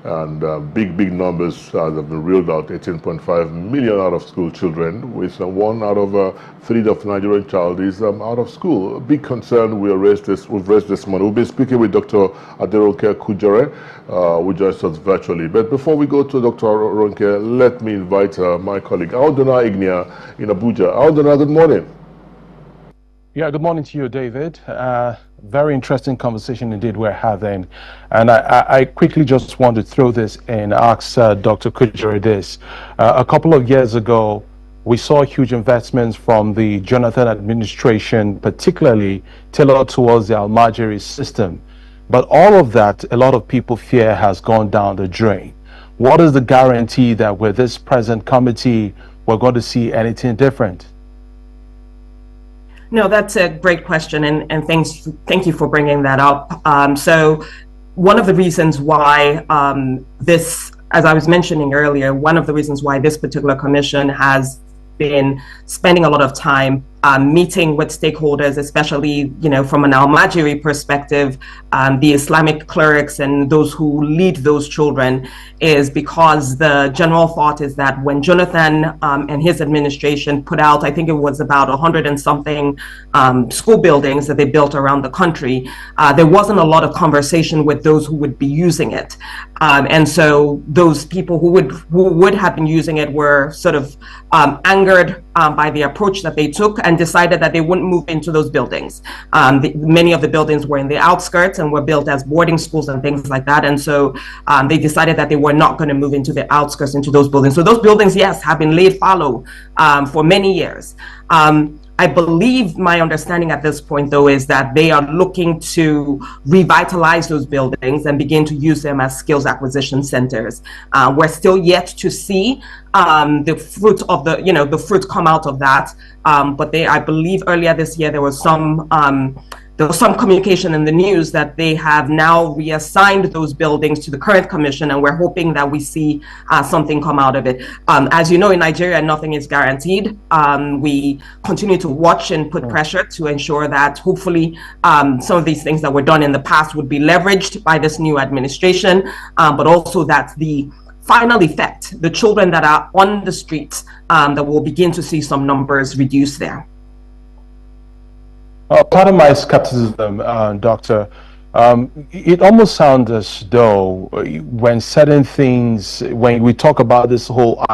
and big numbers have been reeled out. 18.5 million out of school children, with 1 out of 3 of Nigerian child is out of school. A big concern we've raised this morning. We'll be speaking with Dr. Aderonke Kujore, who joins us virtually. But before we go to Dr. Aderonke, let me invite my colleague Aldona Ignia in Abuja. Aldona, good morning. Yeah, good morning to you, David. Very interesting conversation indeed we're having. And I quickly just want to throw this in, ask Dr. Kujore this. A couple of years ago, we saw huge investments from the Jonathan administration, particularly tailored towards the Almajiri system. But all of that, a lot of people fear has gone down the drain. What is the guarantee that with this present committee, we're going to see anything different? No, that's a great question, and thank you for bringing that up. So one of the reasons why this, as I was mentioning earlier, one of the reasons why this particular commission has been spending a lot of time meeting with stakeholders, especially, from an Almajiri perspective, the Islamic clerics and those who lead those children, is because the general thought is that when Jonathan and his administration put out, I think it was about 100 and something school buildings that they built around the country, there wasn't a lot of conversation with those who would be using it. And so those people who would have been using it were sort of angered by the approach that they took, and decided that they wouldn't move into those buildings. Many of the buildings were in the outskirts and were built as boarding schools and things like that. And so they decided that they were not going to move into the outskirts, into those buildings. So those buildings, yes, have been laid fallow for many years. I believe my understanding at this point, though, is that they are looking to revitalize those buildings and begin to use them as skills acquisition centers. We're still yet to see the fruit of the fruit come out of that. But I believe earlier this year there was some communication in the news that they have now reassigned those buildings to the current commission, and we're hoping that we see something come out of it. As you know, in Nigeria, nothing is guaranteed. We continue to watch and put pressure to ensure that hopefully some of these things that were done in the past would be leveraged by this new administration, but also that the final effect, the children that are on the streets, that we'll begin to see some numbers reduce there. Part of my skepticism, Doctor, it almost sounds as though when certain things, when we talk about this whole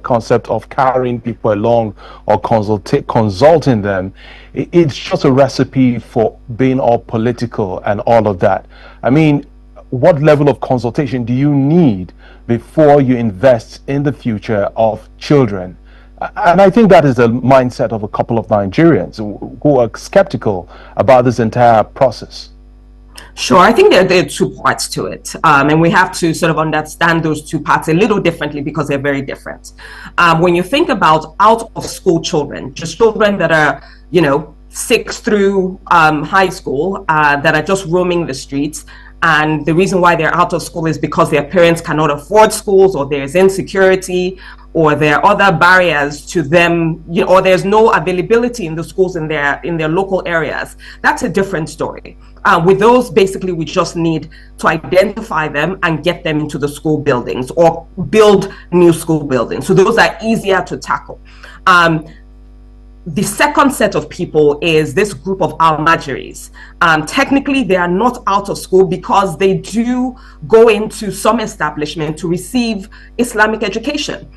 concept of carrying people along or consulting them, it's just a recipe for being all political and all of that. I mean, what level of consultation do you need before you invest in the future of children? And I think that is the mindset of a couple of Nigerians who are skeptical about this entire process. Sure, I think there are two parts to it, and we have to sort of understand those two parts a little differently because they're very different. When you think about out-of-school children, just children that are, 6 through high school, that are just roaming the streets, and the reason why they're out of school is because their parents cannot afford schools, or there's insecurity, or there are other barriers to them, or there's no availability in the schools in their local areas. That's a different story. With those, basically, we just need to identify them and get them into the school buildings or build new school buildings. So those are easier to tackle. The second set of people is this group of Almajiris. Technically, they are not out of school because they do go into some establishment to receive Islamic education.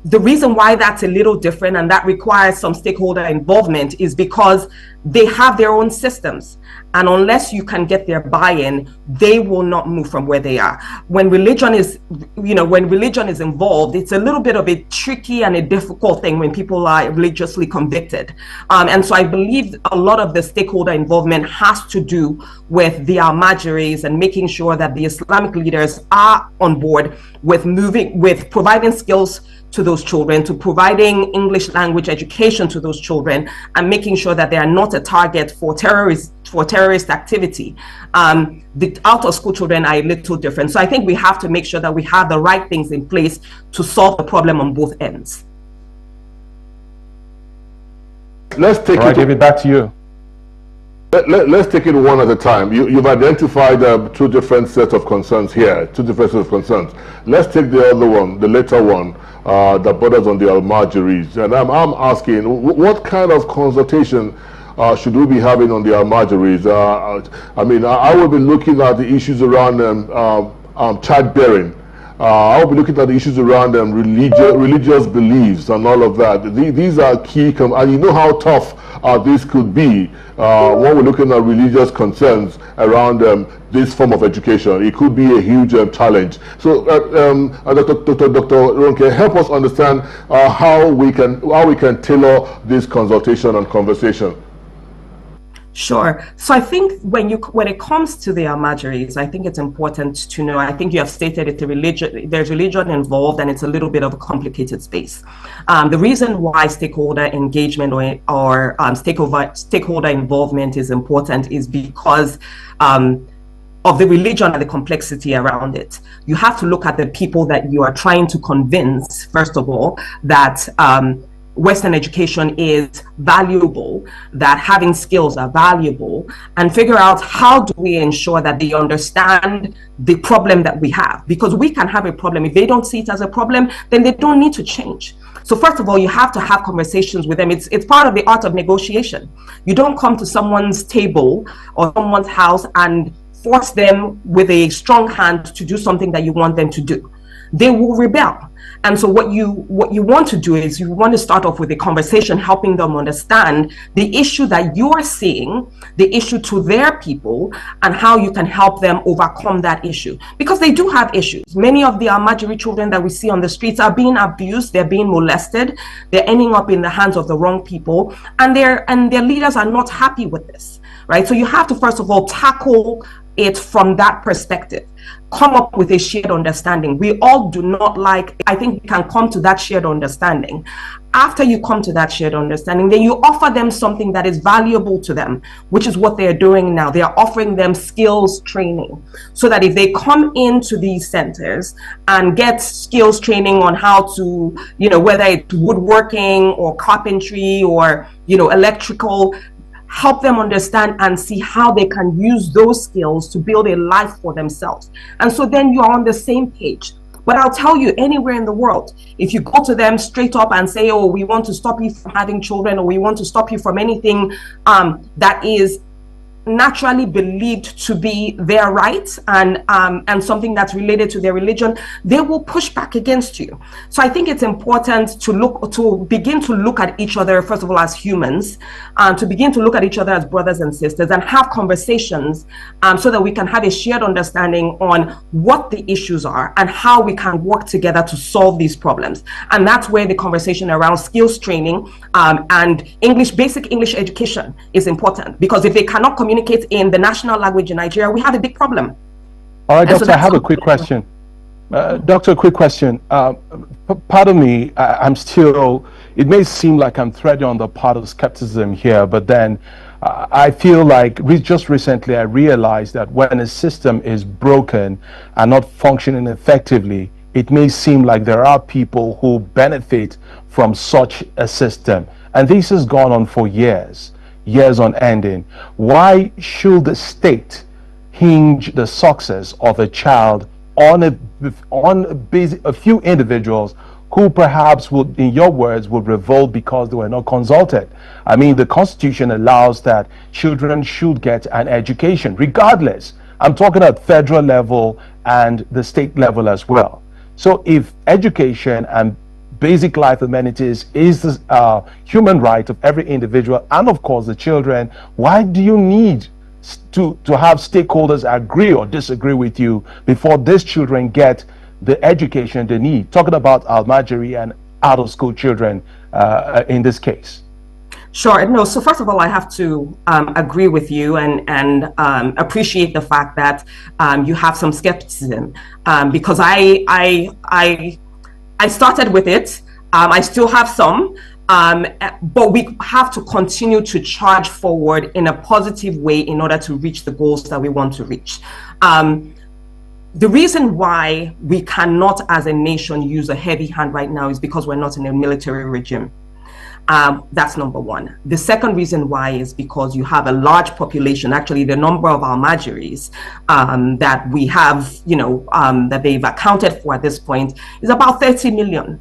The reason why that's a little different and that requires some stakeholder involvement is because they have their own systems. And unless you can get their buy-in, they will not move from where they are. When religion is, involved, it's a little bit of a tricky and a difficult thing when people are religiously convicted. And so I believe a lot of the stakeholder involvement has to do with the Almajiris and making sure that the Islamic leaders are on board with providing skills to those children, to providing English language education to those children, and making sure that they are not a target for terrorist activity. The out-of-school children are a little different. So I think we have to make sure that we have the right things in place to solve the problem on both ends. Let's take it back to you. Let's take it one at a time. You've identified two different sets of concerns here, two different sets of concerns. Let's take the other one, the later one, that borders on the Almajiris. And I'm asking, what kind of consultation should we be having on the Almajiris? I mean, I will be looking at the issues around childbearing. I'll be looking at the issues around religious beliefs and all of that. These are key, and you know how tough this could be when we're looking at religious concerns around this form of education. It could be a huge challenge. So, Dr. Ronke, help us understand how we can tailor this consultation and conversation. Sure. So I think when it comes to the Almajiris, I think it's important to know, I think you have stated there's religion involved, and it's a little bit of a complicated space. The reason why stakeholder engagement or stakeholder involvement is important is because of the religion and the complexity around it. You have to look at the people that you are trying to convince, first of all, that Western education is valuable, that having skills are valuable, and figure out how do we ensure that they understand the problem that we have. Because we can have a problem. If they don't see it as a problem, then they don't need to change. So first of all, you have to have conversations with them. It's part of the art of negotiation. You don't come to someone's table or someone's house and force them with a strong hand to do something that you want them to do. They will rebel. And so what you want to do is you want to start off with a conversation, helping them understand the issue that you are seeing, the issue to their people, and how you can help them overcome that issue. Because they do have issues. Many of the Almajiri children that we see on the streets are being abused, they're being molested, they're ending up in the hands of the wrong people, and their leaders are not happy with this, right? So you have to first of all tackle it from that perspective. Come up with a shared understanding. We all do not like, I think we can come to that shared understanding. After you come to that shared understanding, then you offer them something that is valuable to them, which is what they're doing now. They are offering them skills training so that if they come into these centers and get skills training on how to, whether it's woodworking or carpentry or, electrical, help them understand and see how they can use those skills to build a life for themselves. And so then you're on the same page. But I'll tell you, anywhere in the world, if you go to them straight up and say, oh, we want to stop you from having children, or we want to stop you from anything that is naturally believed to be their right and something that's related to their religion, they will push back against you. So I think it's important to begin to look at each other, first of all, as humans, to begin to look at each other as brothers and sisters and have conversations so that we can have a shared understanding on what the issues are and how we can work together to solve these problems. And that's where the conversation around skills training and basic English education is important, because if they cannot communicate in the national language in Nigeria, we have a big problem. All right, Doctor, I have a quick question. Doctor, a quick question. Pardon me, I'm still, it may seem like I'm treading on the path of skepticism here, but then I feel like just recently I realized that when a system is broken and not functioning effectively, it may seem like there are people who benefit from such a system. And this has gone on for years on ending. Why should the state hinge the success of a child on a few individuals who perhaps would, in your words, would revolt because they were not consulted? I mean, the Constitution allows that children should get an education, regardless. I'm talking at federal level and the state level as well. So if education and basic life amenities is the human right of every individual and of course the children, why do you need to have stakeholders agree or disagree with you before these children get the education they need? Talking about Almajiri and out of school children in this case. Sure. No. So first of all, I have to agree with you and appreciate the fact that you have some skepticism because I started with it. I still have some, but we have to continue to charge forward in a positive way in order to reach the goals that we want to reach. The reason why we cannot as a nation use a heavy hand right now is because we're not in a military regime. That's number one. The second reason why is because you have a large population. Actually, the number of Almajiris that we have, that they've accounted for at this point is about 30 million.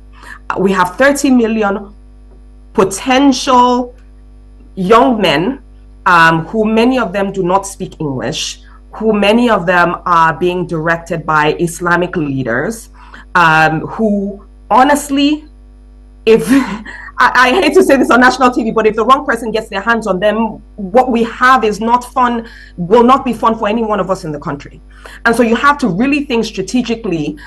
We have 30 million potential young men who many of them do not speak English, who many of them are being directed by Islamic leaders, who honestly, if I hate to say this on national TV, but if the wrong person gets their hands on them, what we have is not fun, will not be fun for any one of us in the country. And so you have to really think strategically,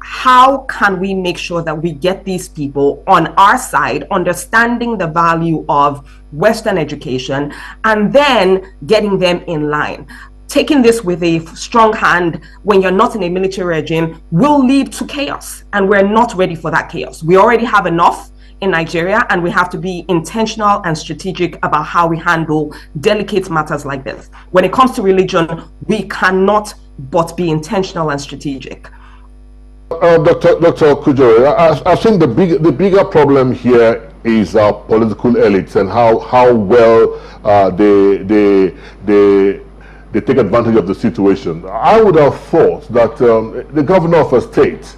how can we make sure that we get these people on our side, understanding the value of Western education, and then getting them in line. Taking this with a strong hand when you're not in a military regime will lead to chaos, and we're not ready for that chaos. We already have enough in Nigeria, and we have to be intentional and strategic about how we handle delicate matters like this. When it comes to religion, we cannot but be intentional and strategic. Dr. Kujore, I think the bigger problem here is our political elites and how well they take advantage of the situation. I would have thought that the governor of a state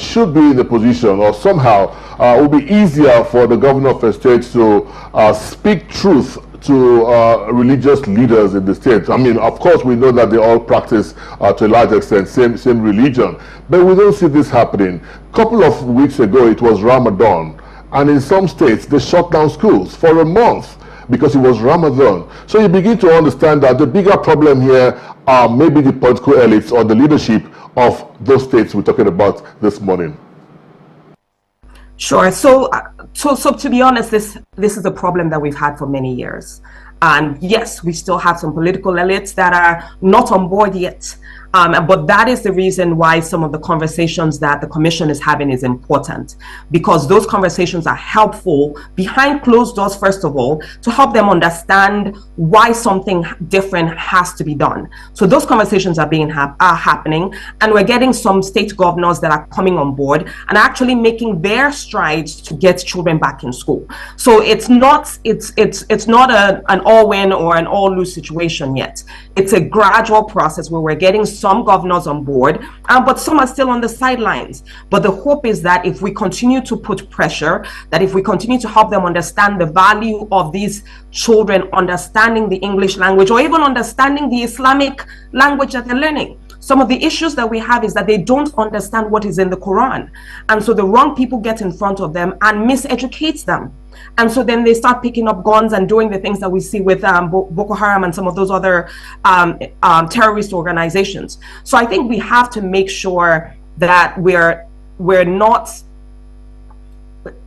should be in the position, or somehow it would be easier for the governor of a state to speak truth to religious leaders in the state. I mean, of course, we know that they all practice to a large extent same religion, but we don't see this happening. A couple of weeks ago, it was Ramadan, and in some states, they shut down schools for a month because it was Ramadan. So you begin to understand that the bigger problem here are maybe the political elites or the leadership of those states we're talking about this morning. Sure. So to be honest, this is a problem that we've had for many years. And yes, we still have some political elites that are not on board yet. But that is the reason why some of the conversations that the Commission is having is important, because those conversations are helpful behind closed doors, first of all, to help them understand why something different has to be done. So those conversations are happening, and we're getting some state governors that are coming on board and actually making their strides to get children back in school. So it's not an all-win or an all-lose situation yet. It's a gradual process where we're getting some governors on board, but some are still on the sidelines. But the hope is that if we continue to put pressure, that if we continue to help them understand the value of these children understanding the English language, or even understanding the Islamic language that they're learning. Some of the issues that we have is that they don't understand what is in the Quran. And so the wrong people get in front of them and miseducate them. And so then they start picking up guns and doing the things that we see with Boko Haram and some of those other terrorist organizations. So I think we have to make sure that we're not,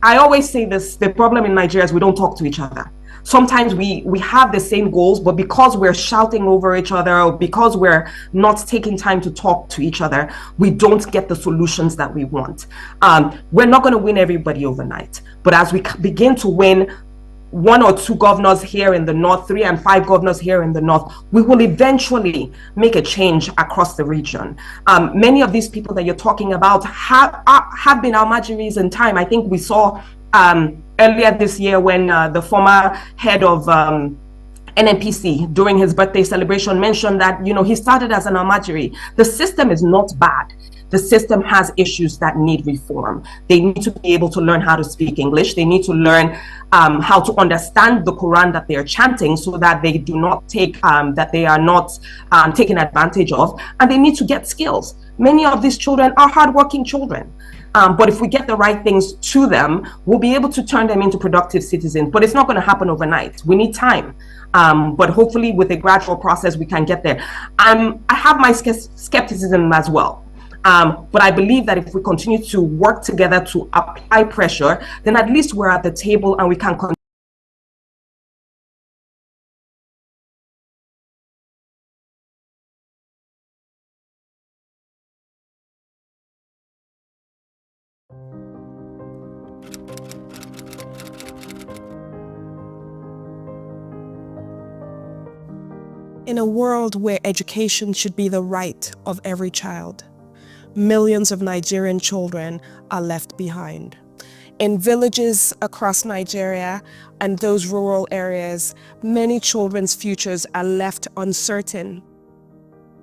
I always say this, the problem in Nigeria is we don't talk to each other. Sometimes we have the same goals, but because we're shouting over each other, or because we're not taking time to talk to each other, we don't get the solutions that we want. We're not going to win everybody overnight, but as we begin to win 1 or 2 governors here in the north, 3 and 5 governors here in the north, we will eventually make a change across the region. Many of these people that you're talking about have been Almajiris in time. I think we saw earlier this year when the former head of NNPC during his birthday celebration mentioned that, he started as an Almajiri. The system is not bad. The system has issues that need reform. They need to be able to learn how to speak English. They need to learn how to understand the Quran that they are chanting, so that they do not that they are not taken advantage of. And they need to get skills. Many of these children are hardworking children. But if we get the right things to them, we'll be able to turn them into productive citizens. But it's not going to happen overnight. We need time. But hopefully with a gradual process, we can get there. I have my skepticism as well. But I believe that if we continue to work together to apply pressure, then at least we're at the table and we can continue. In a world where education should be the right of every child, millions of Nigerian children are left behind. In villages across Nigeria and those rural areas, many children's futures are left uncertain.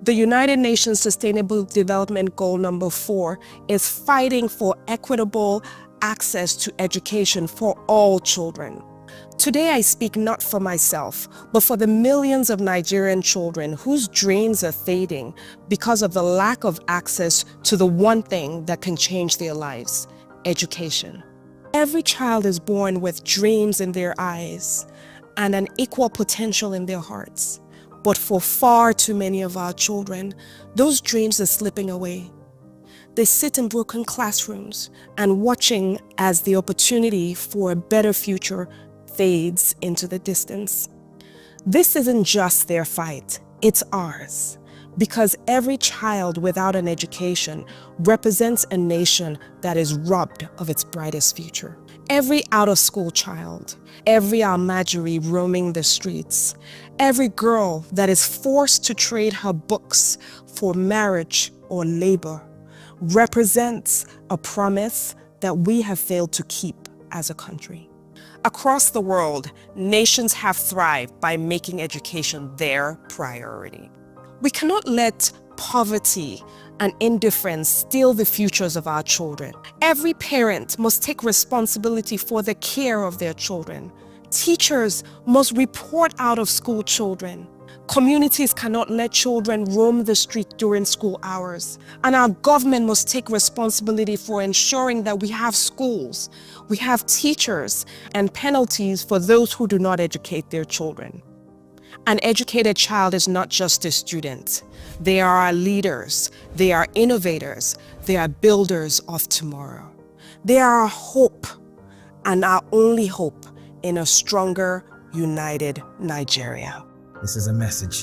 The United Nations Sustainable Development Goal number 4 is fighting for equitable access to education for all children. Today I speak not for myself, but for the millions of Nigerian children whose dreams are fading because of the lack of access to the one thing that can change their lives: education. Every child is born with dreams in their eyes and an equal potential in their hearts. But for far too many of our children, those dreams are slipping away. They sit in broken classrooms and watching as the opportunity for a better future fades into the distance. This isn't just their fight, it's ours. Because every child without an education represents a nation that is robbed of its brightest future. Every out-of-school child, every Almajiri roaming the streets, every girl that is forced to trade her books for marriage or labor represents a promise that we have failed to keep as a country. Across the world, nations have thrived by making education their priority. We cannot let poverty and indifference steal the futures of our children. Every parent must take responsibility for the care of their children. Teachers must report out of school children. Communities cannot let children roam the street during school hours. And our government must take responsibility for ensuring that we have schools, we have teachers, and penalties for those who do not educate their children. An educated child is not just a student. They are our leaders, they are innovators, they are builders of tomorrow. They are our hope and our only hope in a stronger, united Nigeria. This is a message